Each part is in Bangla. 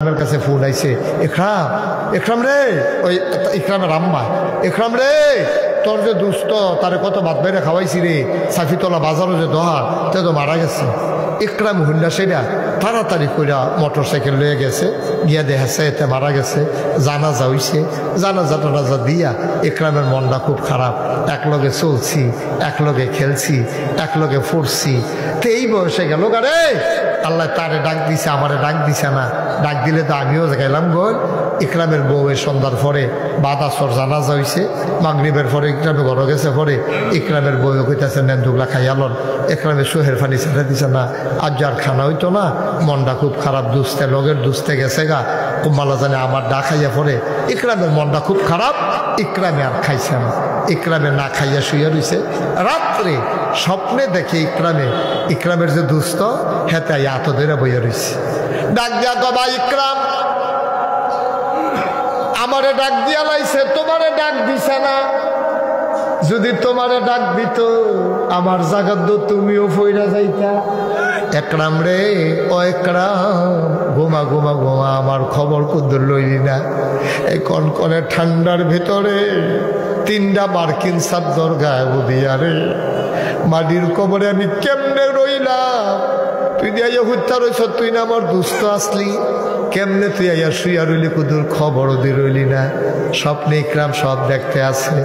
আমার কাছে ফোন আইছে, ইকরাম ইকরাম রে, ওই ইকরামের আম্মা, ইকরাম রে তোর যে দুস্থ তারে কত ভাত বাইরে খাওয়াইছি রে, সাফিতলা বাজারও যে দোহার তে তো মারা গেছে। ইকরাম হুন্ডা সেটা তাড়াতাড়ি কইরা মোটর সাইকেল লয়ে গেছে, গিয়া দেখাচ্ছে এতে মারা গেছে। জানাজা হইছে, জানাজা টানাজা দিয়া ইকরামের মনটা খুব খারাপ। একলগে চলছি, একলগে খেলছি, একলগে পড়ছি, তো এই বয়সে গেল গারে। আল্লাহ তারে ডাক দিছে, আমারে ডাক দিছে না, ডাক দিলে তো আমিও গেলাম গোল। ইকরামের বউয়ের সন্ধ্যার পরে বাদ আসর জানাজা হইছে, মাগরিবের পরে ইকরামে ঘর গেছে। পরে ইকরামের বউয়ে কইতেছে নেন দুগলা খাইয়ালন। ইকরামের সোহের ফানি ছেড়ে দিছে না, আজ আর খানা হইতো না, মনটা খুব খারাপ, দুস্তে লগের দুস্তে গেছে গা। কুম্বালা জানে আমার ডা খাইয়া পরে ইকরামের মনটা খুব খারাপ। ইকরামে আর খাইছে না, ইকরামে না খাইয়া শুয়ে রইছে। রাত্রে স্বপ্নে দেখে ইকরামের যে দুস্থ হেতে এত ধরে বইয়া রইছে। ডাক দিয়া কবা, ইকরাম আমারে ডাক দিয়া লাইছে, তোমারে ডাক দিছে না। যদি তোমারে ডাক দিত আমার জায়গার তো তুমিও ফইরা যাইতা। একরাম রে, ও একরাম ঘুমা ঘুমা ঘুমা, আমার খবর কুদ্দুর লইলি না। এই কনকনে ঠান্ডার ভিতরে তিনটা মার্কিন চাদর গায়ে বুদিয়া রে, মাটির কবরে আমি কেমনে রইলাম। তুই দিয়া হত্যা রইছ, তুই না আমার দুস্থ আসলি, কেমনে তুই আইয়া শুইয়া রইলি, কুদুর খবরও দি রইলি না। স্বপ্নে ইকরাম সব দেখতে আছে,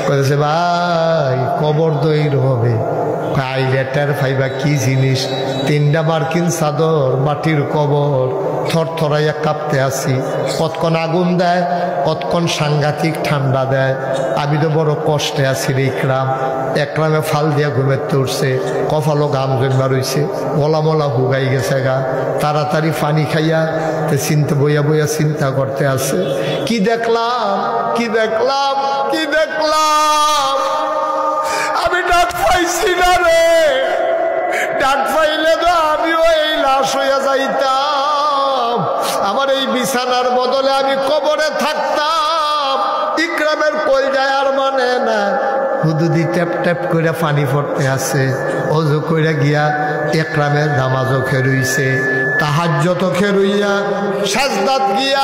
কইছে ভাই কবর দইর হবে। আইলে টের ফাইবা কি জিনিস, তিনটা মার্কিন চাদর, মাটির কবর, থরথরাইয়া কাঁপতে আসি। কতক্ষণ আগুন দেয়, কতক্ষণ সাংঘাতিক ঠান্ডা দেয়। আমি তো বড় কষ্টে আছি রে ইকরাম। একরামে ফাল দিয়া ঘুমেতে উঠছে, কপালও গাম জন্মা রইছে, মলা মলা হুগাই গেছে গা। তাড়াতাড়ি পানি খাইয়া চিন্তা বইয়া বইয়া চিন্তা করতে আছে, কি দেখলাম কি দেখলাম কি দেখলাম। আমি ডাক পাইছি না রে, ডাক পাইলে তো আমিও এই লাশ হইয়া যাইতাম। আমার এই বিছানার বদলে আমি কবরে থাকতাম। ইকরামের কই যায় আর মানে না, হুদুদি ট্যাপ ট্যাপ করে পানি পড়তে আছে। অজু কইরা গিয়া ইকরামের নামাজও খেরুইছে, তাহাজ্জুদ খেরুইয়া সাজদাত গিয়া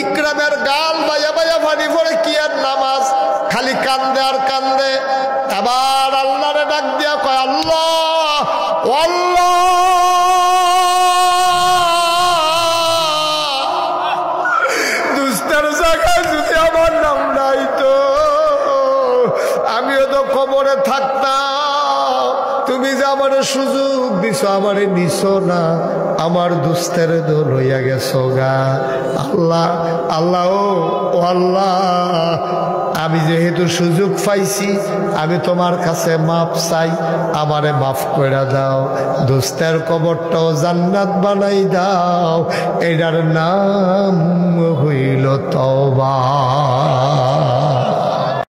ইকরামের গাল বাইয়া বাইয়া পানি পড়ে। কি আর নামাজ, খালি কান্দে আর কান্দে। আবার আল্লাহরে ডাক দিয়া কয়, আল্লাহ আল্লাহ, দুস্তের জায়গায় যদি আমার নাম নাই তো আমিও তো কবরে থাকতাম। তুমি যে আমার সুযোগ দিছ, আমারে নিছো না, আমার দুস্তের তো লইয়া গেছো গা। আল্লাহ আল্লাহ ও আল্লাহ, আমি যেহেতু সুযোগ পাইছি, আমি তোমার কাছে মাফ চাই, আমারে মাফ করে দাও। দোস্তের কবরটাও জান্নাত বানাই দাও, এটার নাম হইল তওবা।